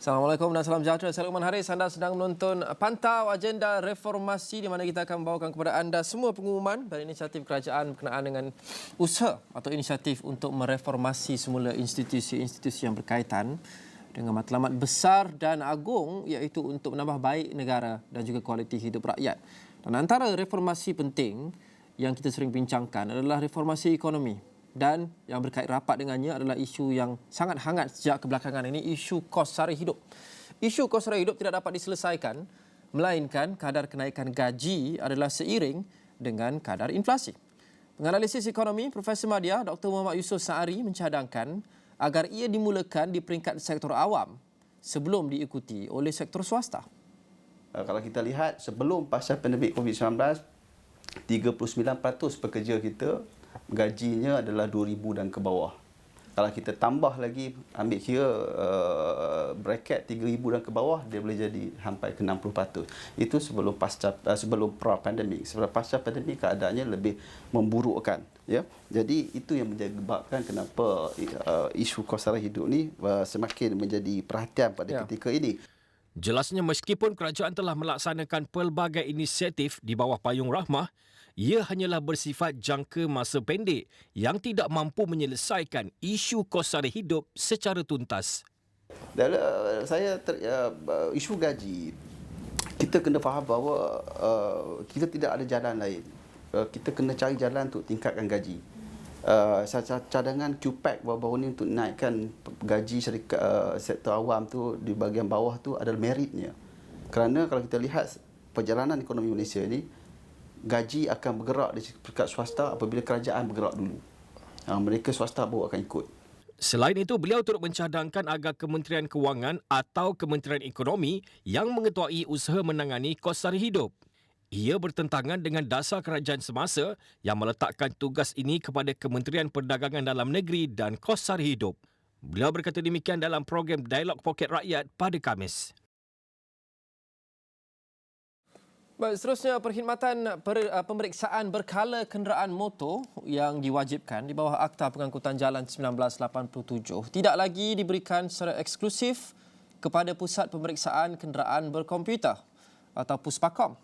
Assalamualaikum dan salam sejahtera. Saya Luqman Haris. Anda sedang menonton Pantau Agenda Reformasi di mana kita akan membawakan kepada anda semua pengumuman dari inisiatif kerajaan berkenaan dengan usaha atau inisiatif untuk mereformasi semula institusi-institusi yang berkaitan dengan matlamat besar dan agung iaitu untuk menambah baik negara dan juga kualiti hidup rakyat. Dan antara reformasi penting yang kita sering bincangkan adalah reformasi ekonomi. Dan yang berkait rapat dengannya adalah isu yang sangat hangat sejak kebelakangan ini, isu kos sara hidup. Isu kos sara hidup tidak dapat diselesaikan melainkan kadar kenaikan gaji adalah seiring dengan kadar inflasi. Penganalisis ekonomi Profesor Madya Dr. Muhammad Yusof Saari mencadangkan agar ia dimulakan di peringkat sektor awam sebelum diikuti oleh sektor swasta. Kalau kita lihat sebelum pasal pandemik COVID-19, 39% pekerja kita gajinya adalah 2,000 dan ke bawah. Kalau kita tambah lagi, ambil kira bracket 3,000 dan ke bawah, dia boleh jadi sampai ke 60%. Itu sebelum pra-pandemik. Sebelum pasca pandemik keadaannya lebih memburukkan. Ya? Jadi itu yang menyebabkan kenapa isu kos sara hidup ni semakin menjadi perhatian pada ketika ini. Jelasnya meskipun kerajaan telah melaksanakan pelbagai inisiatif di bawah payung rahmah, ia hanyalah bersifat jangka masa pendek yang tidak mampu menyelesaikan isu kos sara hidup secara tuntas. Isu gaji, kita kena faham bahawa kita tidak ada jalan lain. Kita kena cari jalan untuk tingkatkan gaji. Cadangan QPAC baru-baru ni untuk naikkan gaji syarikat sektor awam tu di bahagian bawah tu adalah meritnya. Kerana kalau kita lihat perjalanan ekonomi Malaysia ni, gaji akan bergerak di peringkat swasta apabila kerajaan bergerak dulu. Mereka swasta baru akan ikut. Selain itu, beliau turut mencadangkan agar Kementerian Kewangan atau Kementerian Ekonomi yang mengetuai usaha menangani kos sara hidup. Ia bertentangan dengan dasar kerajaan semasa yang meletakkan tugas ini kepada Kementerian Perdagangan Dalam Negeri dan Kos Sara Hidup. Beliau berkata demikian dalam program Dialog Poket Rakyat pada Khamis. Baik, seterusnya perkhidmatan pemeriksaan berkala kenderaan motor yang diwajibkan di bawah Akta Pengangkutan Jalan 1987 tidak lagi diberikan secara eksklusif kepada Pusat Pemeriksaan Kenderaan Berkomputer atau Puspakom.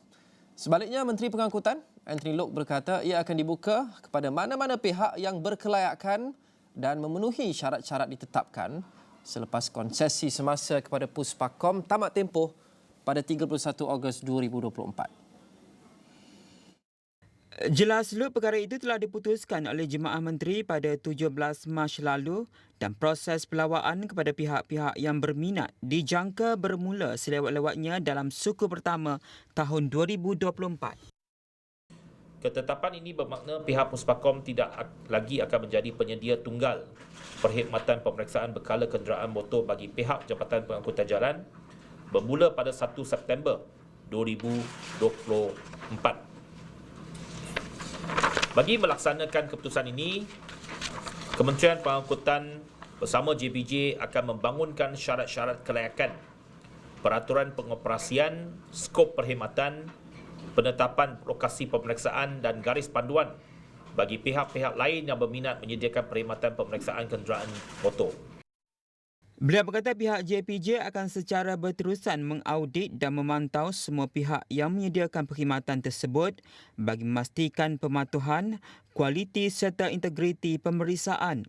Sebaliknya, Menteri Pengangkutan Anthony Loke berkata ia akan dibuka kepada mana-mana pihak yang berkelayakan dan memenuhi syarat-syarat ditetapkan selepas konsesi semasa kepada Puspakom tamat tempoh pada 31 Ogos 2024. Jelas Loke, perkara itu telah diputuskan oleh Jemaah Menteri pada 17 Mac lalu dan proses pelawaan kepada pihak-pihak yang berminat dijangka bermula selewat-lewatnya dalam suku pertama tahun 2024. Ketetapan ini bermakna pihak Puspakom tidak lagi akan menjadi penyedia tunggal perkhidmatan pemeriksaan berkala kenderaan motor bagi pihak Jabatan Pengangkutan Jalan bermula pada 1 September 2024. Bagi melaksanakan keputusan ini, Kementerian Pengangkutan bersama JPJ akan membangunkan syarat-syarat kelayakan, peraturan pengoperasian, skop perkhidmatan, penetapan lokasi pemeriksaan dan garis panduan bagi pihak-pihak lain yang berminat menyediakan perkhidmatan pemeriksaan kenderaan motor. Beliau berkata pihak JPJ akan secara berterusan mengaudit dan memantau semua pihak yang menyediakan perkhidmatan tersebut bagi memastikan pematuhan, kualiti serta integriti pemeriksaan.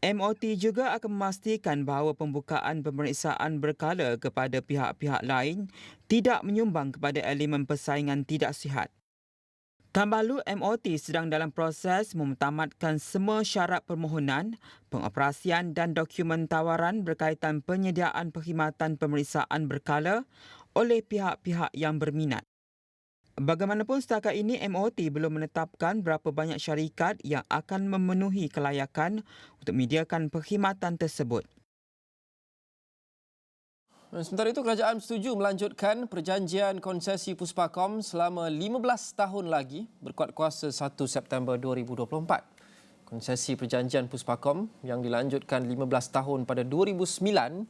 MOT juga akan memastikan bahawa pembukaan pemeriksaan berkala kepada pihak-pihak lain tidak menyumbang kepada elemen persaingan tidak sihat. Tambalu, MOT sedang dalam proses memutamatkan semua syarat permohonan, pengoperasian dan dokumen tawaran berkaitan penyediaan perkhidmatan pemeriksaan berkala oleh pihak-pihak yang berminat. Bagaimanapun setakat ini, MOT belum menetapkan berapa banyak syarikat yang akan memenuhi kelayakan untuk menyediakan perkhidmatan tersebut. Sementara itu, kerajaan setuju melanjutkan perjanjian konsesi Puspakom selama 15 tahun lagi berkuat kuasa 1 September 2024. Konsesi perjanjian Puspakom yang dilanjutkan 15 tahun pada 2009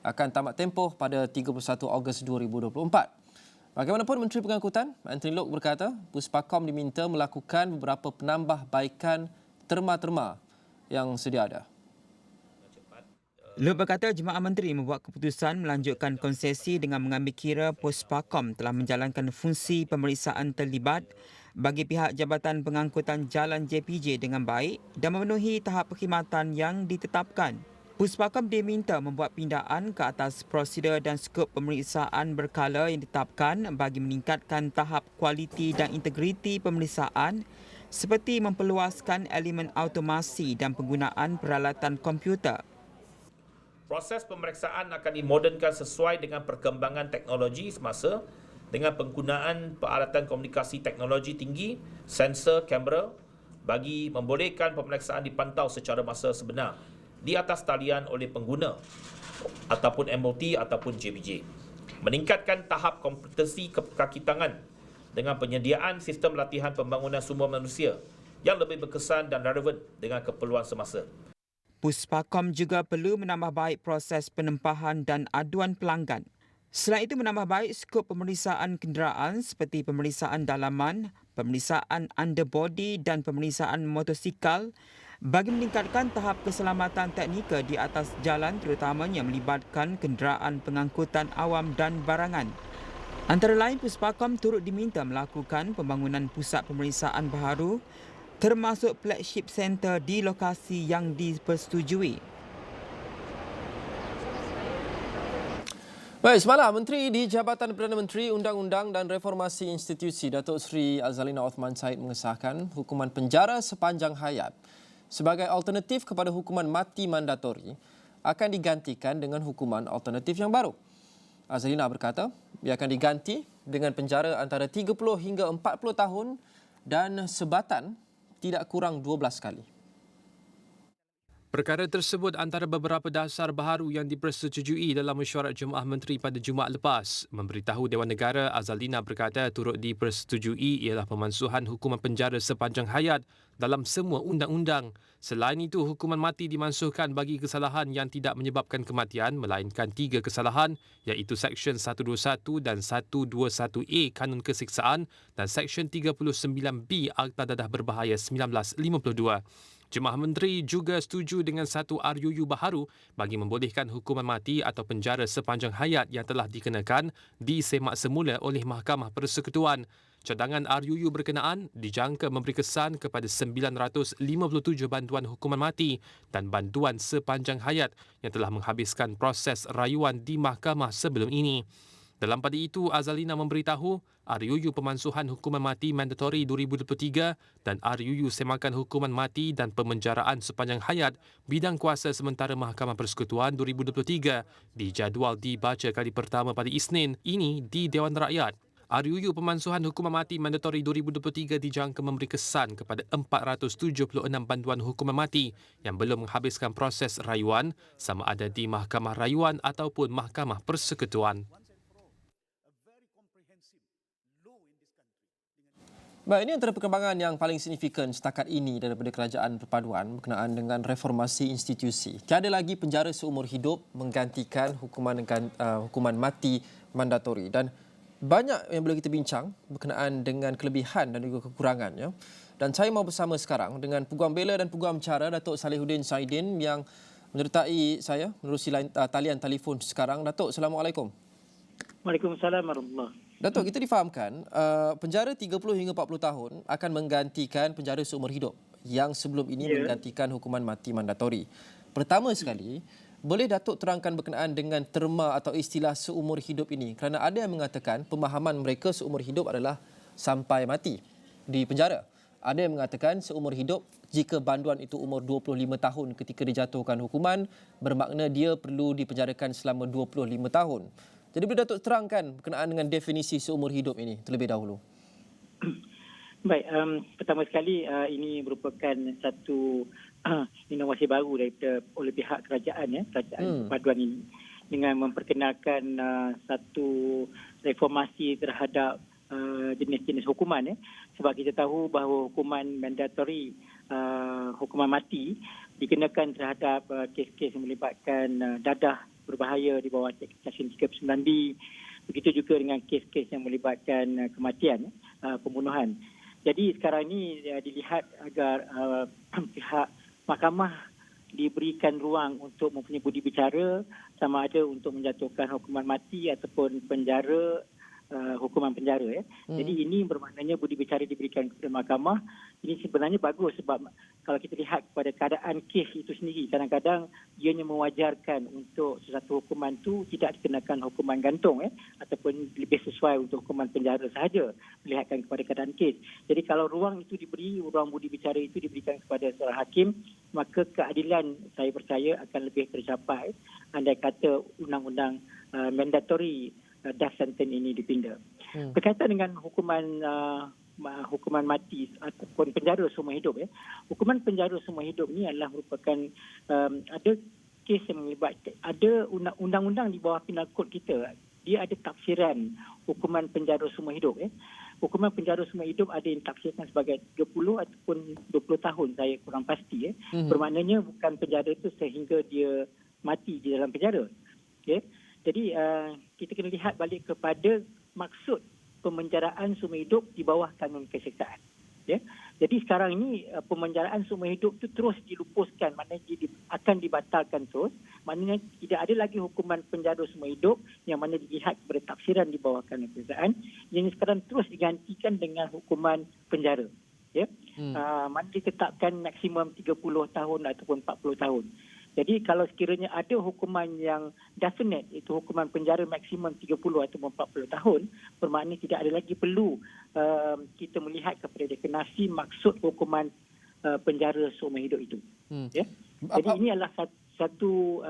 akan tamat tempoh pada 31 Ogos 2024. Bagaimanapun, Menteri Pengangkutan Anthony Loke berkata Puspakom diminta melakukan beberapa penambahbaikan terma-terma yang sedia ada. Lut berkata Jemaah Menteri membuat keputusan melanjutkan konsesi dengan mengambil kira Puspakom telah menjalankan fungsi pemeriksaan terlibat bagi pihak Jabatan Pengangkutan Jalan JPJ dengan baik dan memenuhi tahap perkhidmatan yang ditetapkan. Puspakom diminta membuat pindaan ke atas prosedur dan skop pemeriksaan berkala yang ditetapkan bagi meningkatkan tahap kualiti dan integriti pemeriksaan seperti memperluaskan elemen automasi dan penggunaan peralatan komputer. Proses pemeriksaan akan dimodernkan sesuai dengan perkembangan teknologi semasa dengan penggunaan peralatan komunikasi teknologi tinggi, sensor, kamera bagi membolehkan pemeriksaan dipantau secara masa sebenar di atas talian oleh pengguna ataupun MOT ataupun JPJ. Meningkatkan tahap kompetensi kaki tangan dengan penyediaan sistem latihan pembangunan sumber manusia yang lebih berkesan dan relevan dengan keperluan semasa. Puspakom juga perlu menambah baik proses penempahan dan aduan pelanggan. Selain itu, menambah baik skop pemeriksaan kenderaan seperti pemeriksaan dalaman, pemeriksaan underbody dan pemeriksaan motosikal bagi meningkatkan tahap keselamatan teknikal di atas jalan terutamanya melibatkan kenderaan pengangkutan awam dan barangan. Antara lain, Puspakom turut diminta melakukan pembangunan pusat pemeriksaan baharu termasuk flagship center di lokasi yang dipersetujui. Baik, semalam Menteri di Jabatan Perdana Menteri Undang-Undang dan Reformasi Institusi Datuk Seri Azalina Othman Said mengesahkan hukuman penjara sepanjang hayat sebagai alternatif kepada hukuman mati mandatori akan digantikan dengan hukuman alternatif yang baru. Azalina berkata ia akan diganti dengan penjara antara 30 hingga 40 tahun dan sebatan tidak kurang 12 kali. Perkara tersebut antara beberapa dasar baharu yang dipersetujui dalam mesyuarat Jemaah Menteri pada Jumaat lepas. Memberitahu Dewan Negara, Azalina berkata turut dipersetujui ialah pemansuhan hukuman penjara sepanjang hayat dalam semua undang-undang. Selain itu, hukuman mati dimansuhkan bagi kesalahan yang tidak menyebabkan kematian melainkan 3 kesalahan iaitu Seksyen 121 dan 121A Kanun Kesiksaan dan Seksyen 39B Akta Dadah Berbahaya 1952. Jemaah Menteri juga setuju dengan satu RUU baharu bagi membolehkan hukuman mati atau penjara sepanjang hayat yang telah dikenakan disemak semula oleh Mahkamah Persekutuan. Cadangan RUU berkenaan dijangka memberi kesan kepada 957 bantuan hukuman mati dan bantuan sepanjang hayat yang telah menghabiskan proses rayuan di mahkamah sebelum ini. Dalam pada itu, Azalina memberitahu RUU Pemansuhan Hukuman Mati Mandatori 2023 dan RUU Semakan Hukuman Mati dan Pemenjaraan Sepanjang Hayat Bidang Kuasa Sementara Mahkamah Persekutuan 2023 dijadual dibaca kali pertama pada Isnin ini di Dewan Rakyat. RUU Pemansuhan Hukuman Mati Mandatori 2023 dijangka memberi kesan kepada 476 bantuan hukuman mati yang belum menghabiskan proses rayuan sama ada di Mahkamah Rayuan ataupun Mahkamah Persekutuan. Baik, ini antara perkembangan yang paling signifikan setakat ini daripada Kerajaan Perpaduan berkenaan dengan reformasi institusi. Tiada lagi penjara seumur hidup menggantikan hukuman mati mandatori dan banyak yang boleh kita bincang berkenaan dengan kelebihan dan juga kekurangannya. Dan saya mahu bersama sekarang dengan Peguam Bela dan Peguam Cara Datuk Salihuddin Saidin yang menyertai saya menerusi talian telefon sekarang. Datuk, Assalamualaikum. Waalaikumsalam warahmatullahi. Datuk, kita difahamkan penjara 30 hingga 40 tahun akan menggantikan penjara seumur hidup yang sebelum ini menggantikan hukuman mati mandatori. Pertama sekali, boleh Datuk terangkan berkenaan dengan terma atau istilah seumur hidup ini? Kerana ada yang mengatakan pemahaman mereka seumur hidup adalah sampai mati di penjara. Ada yang mengatakan seumur hidup jika banduan itu umur 25 tahun ketika dijatuhkan hukuman, bermakna dia perlu dipenjarakan selama 25 tahun. Jadi boleh Datuk terangkan berkenaan dengan definisi seumur hidup ini terlebih dahulu. Baik, pertama sekali ini merupakan satu inovasi baru daripada oleh pihak kerajaan perpaduan ini dengan memperkenalkan satu reformasi terhadap jenis-jenis hukuman sebab kita tahu bahawa hukuman mandatori hukuman mati dikenakan terhadap kes-kes yang melibatkan dadah berbahaya di bawah Seksyen 39B. Begitu juga dengan kes-kes yang melibatkan kematian, pembunuhan. Jadi sekarang ini dilihat agar pihak mahkamah diberikan ruang untuk mempunyai budi bicara, sama ada untuk menjatuhkan hukuman mati ataupun penjara, hukuman penjara. Jadi ini bermaknanya budi bicara diberikan kepada mahkamah. Ini sebenarnya bagus sebab kalau kita lihat kepada keadaan kes itu sendiri, kadang-kadang ianya mewajarkan untuk sesuatu hukuman itu tidak dikenakan hukuman gantung ataupun lebih sesuai untuk hukuman penjara sahaja melihatkan kepada keadaan kes. Jadi kalau ruang itu diberi, ruang budi bicara itu diberikan kepada seorang hakim, maka keadilan saya percaya akan lebih tercapai andai kata undang-undang mandatory death sentence ini dipinda. Berkaitan dengan hukuman mati ataupun penjara seumur hidup, hukuman penjara seumur hidup ni adalah merupakan ada kes yang melibatkan, ada undang-undang di bawah penal kod kita, dia ada tafsiran hukuman penjara seumur hidup. Hukuman penjara seumur hidup ada yang tafsirkan sebagai 20 ataupun 20 tahun, saya kurang pasti. Bermaknanya bukan penjara itu sehingga dia mati di dalam penjara. Jadi kita kena lihat balik kepada maksud pemenjaraan seumur hidup di bawah kanun keseksaan. Jadi sekarang ini pemenjaraan seumur hidup itu terus dilupuskan, maknanya akan dibatalkan terus. Maknanya tidak ada lagi hukuman penjara seumur hidup yang mana dilihat kepada tafsiran di bawah kanun keseksaan. Yang sekarang terus digantikan dengan hukuman penjara. Mana ditetapkan maksimum 30 tahun ataupun 40 tahun. Jadi kalau sekiranya ada hukuman yang definite, itu hukuman penjara maksimum 30 atau 40 tahun, bermakna tidak ada lagi perlu kita melihat kepada definisi maksud hukuman penjara seumur hidup itu. Jadi ini adalah satu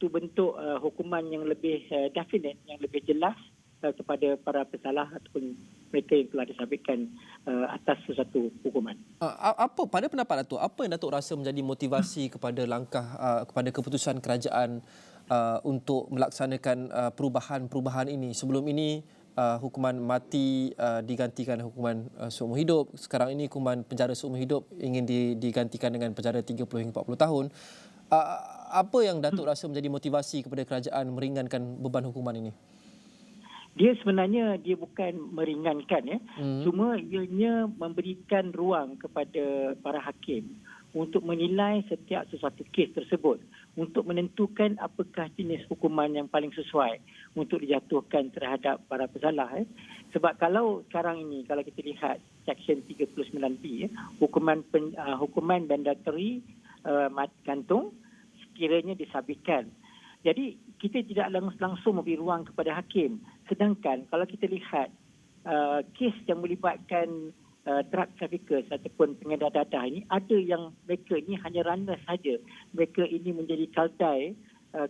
bentuk hukuman yang lebih definite, yang lebih jelas kepada para pesalah ataupun mereka yang telah disabitkan atas sesuatu hukuman. Apa pada pendapat Datuk, apa yang Datuk rasa menjadi motivasi kepada langkah kepada keputusan kerajaan untuk melaksanakan perubahan-perubahan ini? Sebelum ini hukuman mati digantikan hukuman seumur hidup. Sekarang ini hukuman penjara seumur hidup ingin digantikan dengan penjara 30 hingga 40 tahun. Apa yang Datuk rasa menjadi motivasi kepada kerajaan meringankan beban hukuman ini? Dia sebenarnya bukan meringankan, cuma ianya memberikan ruang kepada para hakim untuk menilai setiap sesuatu kes tersebut, untuk menentukan apakah jenis hukuman yang paling sesuai untuk dijatuhkan terhadap para pesalah. Sebab kalau sekarang ini, kalau kita lihat Section 39B, hukuman mandatory gantung sekiranya disabitkan. Jadi kita tidak langsung memberi ruang kepada hakim. Sedangkan kalau kita lihat kes yang melibatkan drug traffickers ataupun pengedar dadah ini, ada yang mereka ini hanya runner saja. Mereka ini menjadi kaldai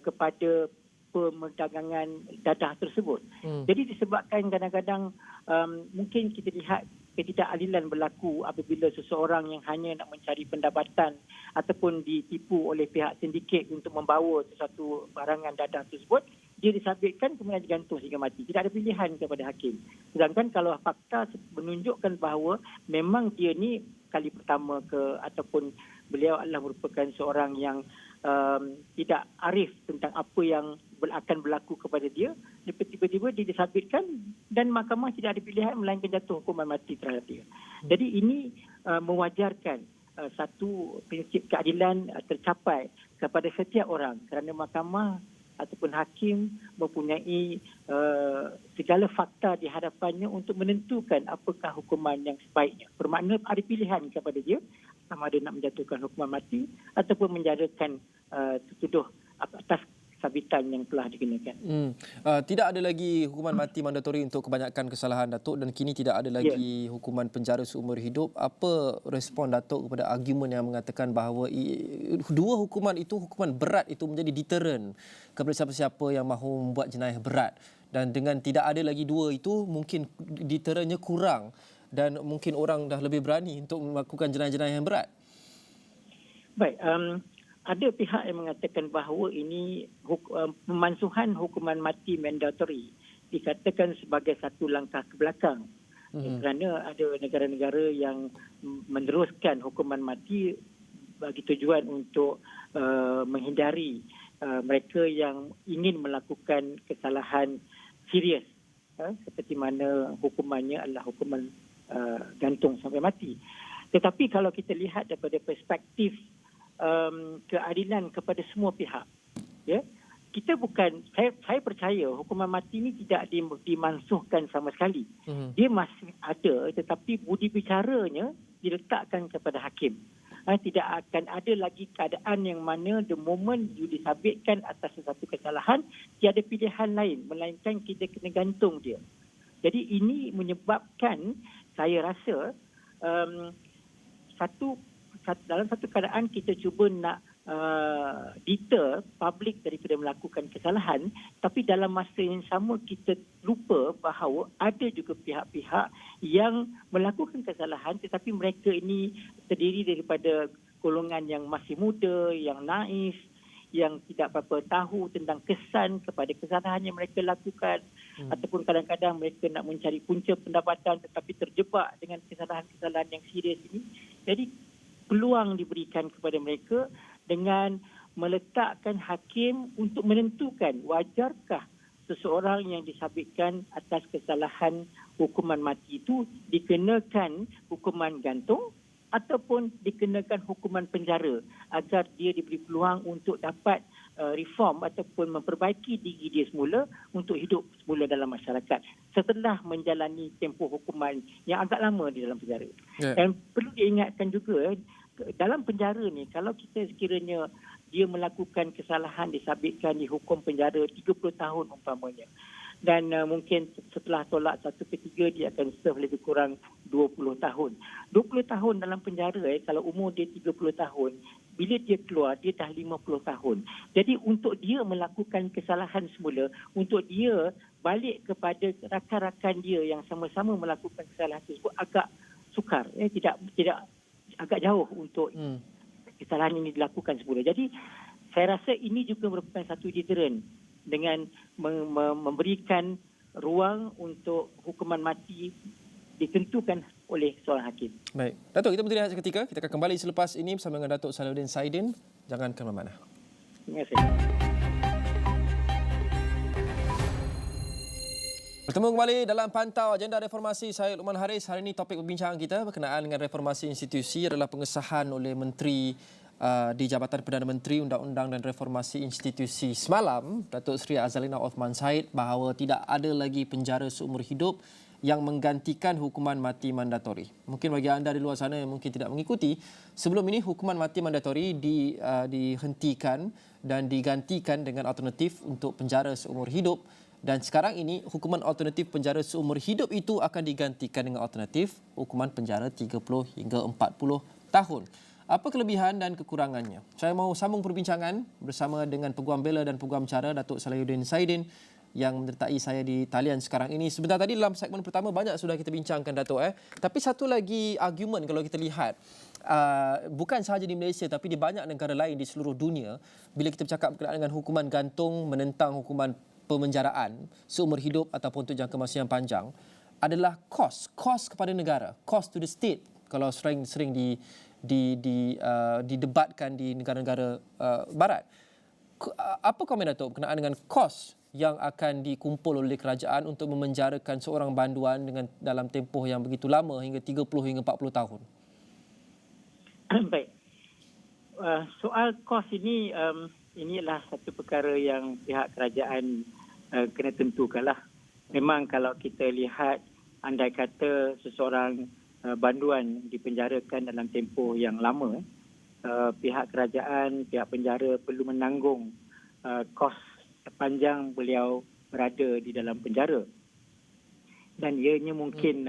kepada perdagangan dadah tersebut. Jadi disebabkan kadang-kadang mungkin kita lihat ketidakadilan berlaku apabila seseorang yang hanya nak mencari pendapatan ataupun ditipu oleh pihak sindiket untuk membawa sesuatu barangan dadah tersebut, dia disabitkan kemudian digantung sehingga mati. Tidak ada pilihan kepada hakim. Sedangkan kalau fakta menunjukkan bahawa memang dia ni kali pertama ataupun beliau adalah merupakan seorang yang tidak arif tentang apa yang akan berlaku kepada dia, tiba-tiba dia disabitkan dan mahkamah tidak ada pilihan melainkan jatuh hukuman mati terhadap dia. Jadi ini mewajarkan satu prinsip keadilan tercapai kepada setiap orang kerana mahkamah ataupun hakim mempunyai segala fakta di hadapannya untuk menentukan apakah hukuman yang sebaiknya. Bermakna ada pilihan kepada dia sama ada nak menjatuhkan hukuman mati ataupun menjarakan tertuduh atas sabitan yang telah dikenakan. Tidak ada lagi hukuman mati mandatori untuk kebanyakan kesalahan Datuk dan kini tidak ada lagi hukuman penjara seumur hidup. Apa respon Datuk kepada argumen yang mengatakan bahawa dua hukuman itu, hukuman berat itu menjadi deterrent kepada siapa-siapa yang mahu membuat jenayah berat, dan dengan tidak ada lagi dua itu mungkin deterrentnya kurang dan mungkin orang dah lebih berani untuk melakukan jenayah-jenayah yang berat? Baik, ada pihak yang mengatakan bahawa ini pemansuhan hukuman mati mandatory dikatakan sebagai satu langkah ke belakang. Kerana ada negara-negara yang meneruskan hukuman mati bagi tujuan untuk menghindari mereka yang ingin melakukan kesalahan serius, seperti mana hukumannya adalah hukuman gantung sampai mati. Tetapi kalau kita lihat daripada perspektif keadilan kepada semua pihak. Ya, kita bukan, saya percaya hukuman mati ini tidak dimansuhkan sama sekali. Dia masih ada, tetapi budi bicaranya diletakkan kepada hakim. Tidak akan ada lagi keadaan yang mana the moment you disabitkan atas sesuatu kesalahan, tiada pilihan lain melainkan kita kena gantung dia. Jadi ini menyebabkan saya rasa dalam satu keadaan kita cuba nak deter public daripada melakukan kesalahan, tapi dalam masa yang sama kita lupa bahawa ada juga pihak-pihak yang melakukan kesalahan tetapi mereka ini terdiri daripada golongan yang masih muda, yang naif, yang tidak apa-apa tahu tentang kesan kepada kesalahan yang mereka lakukan, ataupun kadang-kadang mereka nak mencari punca pendapatan tetapi terjebak dengan kesalahan-kesalahan yang serius ini. Jadi peluang diberikan kepada mereka dengan meletakkan hakim untuk menentukan wajarkah seseorang yang disabitkan atas kesalahan hukuman mati itu dikenakan hukuman gantung ataupun dikenakan hukuman penjara agar dia diberi peluang untuk dapat reform ataupun memperbaiki diri dia semula untuk hidup semula dalam masyarakat setelah menjalani tempoh hukuman yang agak lama di dalam penjara. Dan perlu diingatkan juga dalam penjara ni, kalau kita sekiranya dia melakukan kesalahan disabitkan dihukum penjara 30 tahun umpamanya, dan mungkin setelah tolak 1/3 dia akan serve lebih kurang 20 tahun. 20 tahun dalam penjara kalau umur dia 30 tahun, bila dia keluar dia dah 50 tahun. Jadi untuk dia melakukan kesalahan semula, untuk dia balik kepada rakan-rakan dia yang sama-sama melakukan kesalahan tersebut agak sukar, tidak agak jauh untuk kesalahan ini dilakukan semula. Jadi saya rasa ini juga merupakan satu deterrent dengan memberikan ruang untuk hukuman mati ditentukan oleh seorang hakim. Baik. Datuk, kita berhenti seketika. Kita akan kembali selepas ini bersama dengan Datuk Salahuddin Saidin. Jangan ke mana-mana. Terima kasih. Bertemu kembali dalam Pantau Agenda Reformasi. Saya Luqman Haris. Hari ini topik perbincangan kita berkenaan dengan reformasi institusi adalah pengesahan oleh Menteri di Jabatan Perdana Menteri Undang-Undang dan Reformasi Institusi. Semalam, Datuk Seri Azalina Othman Said bahawa tidak ada lagi penjara seumur hidup yang menggantikan hukuman mati mandatori. Mungkin bagi anda di luar sana yang mungkin tidak mengikuti, sebelum ini hukuman mati mandatori dihentikan dan digantikan dengan alternatif untuk penjara seumur hidup. Dan sekarang ini hukuman alternatif penjara seumur hidup itu akan digantikan dengan alternatif hukuman penjara 30 hingga 40 tahun. Apa kelebihan dan kekurangannya? Saya mahu sambung perbincangan bersama dengan Peguam Bela dan Peguam Cara Datuk Salahuddin Saidin yang menyertai saya di talian sekarang ini. Sebentar tadi dalam segmen pertama banyak sudah kita bincangkan, Datuk. Tapi satu lagi argument kalau kita lihat, bukan sahaja di Malaysia tapi di banyak negara lain di seluruh dunia, bila kita bercakap berkenaan dengan hukuman gantung menentang hukuman pemenjaraan seumur hidup ataupun untuk jangka masa yang panjang adalah kos kepada negara, cost to the state kalau sering didebatkan di negara-negara barat. Apa komen Datuk berkenaan dengan kos yang akan dikumpul oleh kerajaan untuk memenjarakan seorang banduan dengan dalam tempoh yang begitu lama hingga 30 hingga 40 tahun? Baik. Soal kos ini inilah satu perkara yang pihak kerajaan kena tentukanlah. Memang kalau kita lihat, andai kata seseorang banduan dipenjarakan dalam tempoh yang lama, pihak kerajaan, pihak penjara perlu menanggung kos sepanjang beliau berada di dalam penjara. Dan ianya mungkin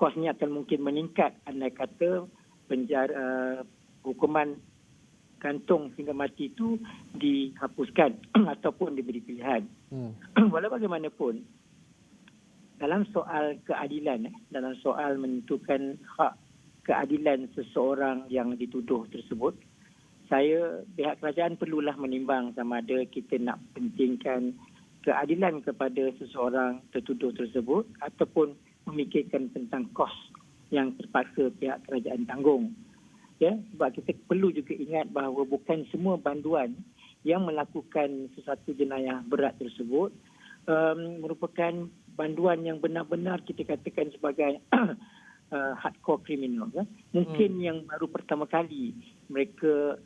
kosnya akan mungkin meningkat andai kata penjara hukuman gantung hingga mati itu dihapuskan ataupun diberi pilihan. Walau bagaimanapun, dalam soal keadilan, dalam soal menentukan hak keadilan seseorang yang dituduh tersebut, pihak kerajaan perlulah menimbang sama ada kita nak pentingkan keadilan kepada seseorang tertuduh tersebut ataupun memikirkan tentang kos yang terpaksa pihak kerajaan tanggung. Ya, sebab kita perlu juga ingat bahawa bukan semua banduan yang melakukan sesuatu jenayah berat tersebut merupakan banduan yang benar-benar kita katakan sebagai hardcore criminal. Ya. Mungkin yang baru pertama kali mereka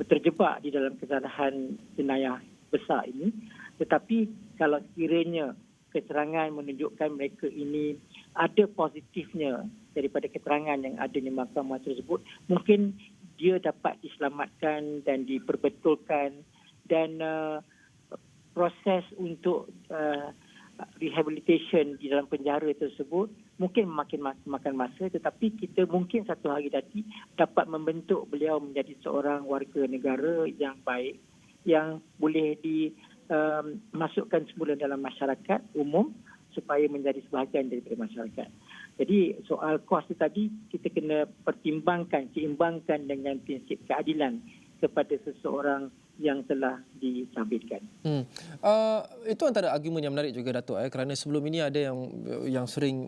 terjebak di dalam kesalahan jenayah besar ini. Tetapi kalau sekiranya keterangan menunjukkan mereka ini ada positifnya daripada keterangan yang ada di mahkamah tersebut, mungkin dia dapat diselamatkan dan diperbetulkan, dan proses untuk rehabilitation di dalam penjara tersebut mungkin makan masa, tetapi kita mungkin satu hari nanti dapat membentuk beliau menjadi seorang warga negara yang baik, yang boleh dimasukkan semula dalam masyarakat umum supaya menjadi sebahagian daripada masyarakat. Jadi soal kos tadi kita kena pertimbangkan, seimbangkan dengan prinsip keadilan kepada seseorang yang telah disabitkan. Itu antara argumen yang menarik juga, Datuk, kerana sebelum ini ada yang sering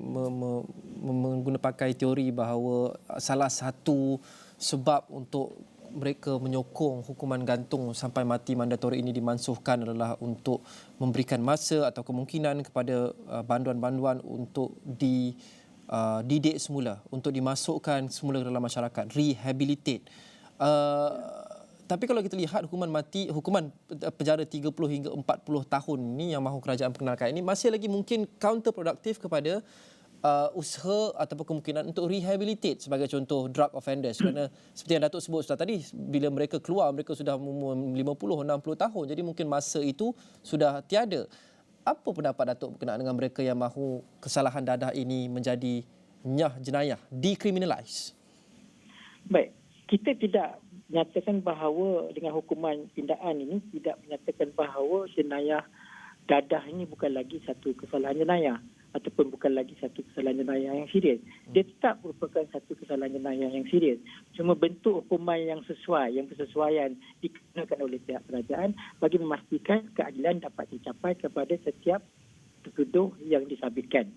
menggunakan teori bahawa salah satu sebab untuk mereka menyokong hukuman gantung sampai mati mandatori ini dimansuhkan adalah untuk memberikan masa atau kemungkinan kepada banduan-banduan untuk dididik semula, untuk dimasukkan semula ke dalam masyarakat, rehabilitate. Tapi kalau kita lihat hukuman penjara 30 hingga 40 tahun ini yang mahu kerajaan perkenalkan ini masih lagi mungkin counterproduktif kepada usaha ataupun kemungkinan untuk rehabilitate, sebagai contoh drug offenders, kerana seperti yang Datuk sebut tadi, bila mereka keluar mereka sudah umur 50-60 tahun, jadi mungkin masa itu sudah tiada. Apa pendapat Datuk berkenaan dengan mereka yang mahu kesalahan dadah ini menjadi jenayah, decriminalize? Baik, kita tidak menyatakan bahawa dengan hukuman pindaan ini tidak menyatakan bahawa jenayah dadah ini bukan lagi satu kesalahan jenayah ataupun bukan lagi satu kesalahan jenayah yang serius. Dia tetap merupakan satu kesalahan jenayah yang serius. Cuma bentuk hukuman yang sesuai, yang bersesuaian dikenakan oleh pihak kerajaan bagi memastikan keadilan dapat dicapai kepada setiap tertuduh yang disabitkan.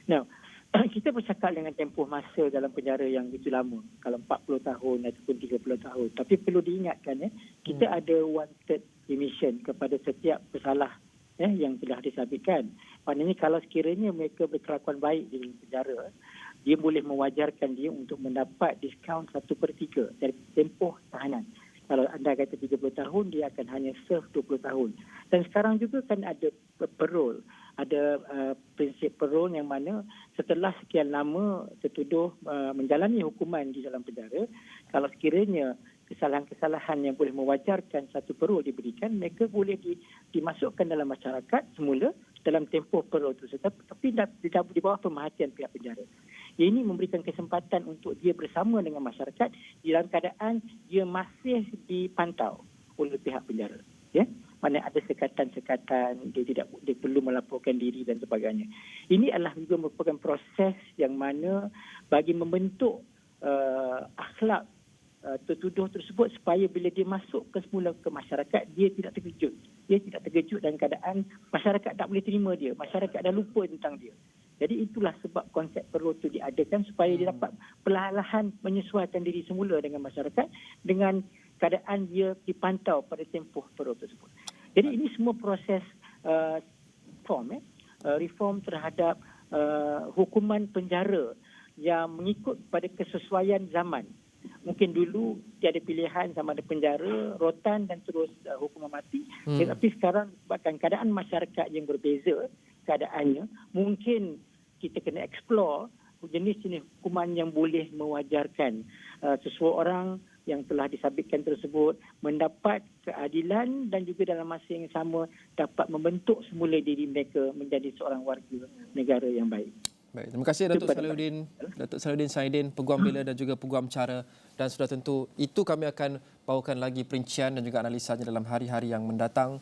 Now, kita bercakap dengan tempoh masa dalam penjara yang begitu lama, kalau 40 tahun ataupun 30 tahun. Tapi perlu diingatkan, kita ada one-third remission kepada setiap pesalah yang telah disabitkan. Maknanya kalau sekiranya mereka berkelakuan baik di penjara, dia boleh mewajarkan dia untuk mendapat diskaun 1/3 dari tempoh tahanan. Kalau anda kata 30 tahun, dia akan hanya serve 20 tahun. Dan sekarang juga kan ada parole, ada prinsip parole yang mana setelah sekian lama tertuduh menjalani hukuman di dalam penjara, kalau sekiranya kesalahan-kesalahan yang boleh mewajarkan satu parole diberikan, mereka boleh dimasukkan dalam masyarakat semula dalam tempoh parole tersebut, tapi di bawah pemerhatian pihak penjara. Ini memberikan kesempatan untuk dia bersama dengan masyarakat dalam keadaan dia masih dipantau oleh pihak penjara. Ya, mana ada sekatan-sekatan, dia perlu melaporkan diri dan sebagainya. Ini adalah juga merupakan proses yang mana bagi membentuk akhlak tertuduh tersebut supaya bila dia masuk ke semula ke masyarakat, dia tidak terkejut. Dia tidak terkejut dalam keadaan masyarakat tak boleh terima dia. Masyarakat dah lupa tentang dia. Jadi itulah sebab konsep parole itu diadakan supaya dia dapat perlahan-lahan menyesuaikan diri semula dengan masyarakat dengan keadaan dia dipantau pada tempoh parole tersebut. Jadi ini semua proses reform terhadap hukuman penjara yang mengikut pada kesesuaian zaman. Mungkin dulu tiada pilihan sama ada penjara, rotan dan terus hukuman mati. Tetapi sekarang sebabkan keadaan masyarakat yang berbeza keadaannya, mungkin kita kena explore jenis-jenis hukuman yang boleh mewajarkan seseorang yang telah disabitkan tersebut mendapat keadilan dan juga dalam masa yang sama dapat membentuk semula diri mereka menjadi seorang warga negara yang baik. Baik, terima kasih Datuk Salahuddin Saidin, Peguam Bela dan juga Peguam Cara, dan sudah tentu itu kami akan bawakan lagi perincian dan juga analisanya dalam hari-hari yang mendatang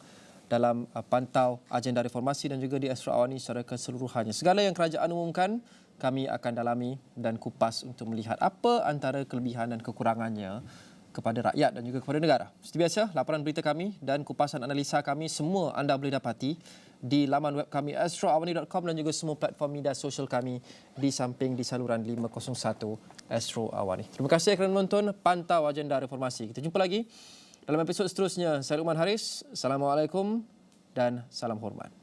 dalam pantau agenda reformasi dan juga di Astro Awani secara keseluruhannya. Segala yang kerajaan umumkan kami akan dalami dan kupas untuk melihat apa antara kelebihan dan kekurangannya kepada rakyat dan juga kepada negara. Seperti biasa, laporan berita kami dan kupasan analisa kami semua anda boleh dapati di laman web kami astroawani.com dan juga semua platform media sosial kami di samping di saluran 501 Astro Awani. Terima kasih kerana menonton Pantau Agenda Reformasi. Kita jumpa lagi dalam episod seterusnya. Saya Luqman Haris. Assalamualaikum dan salam hormat.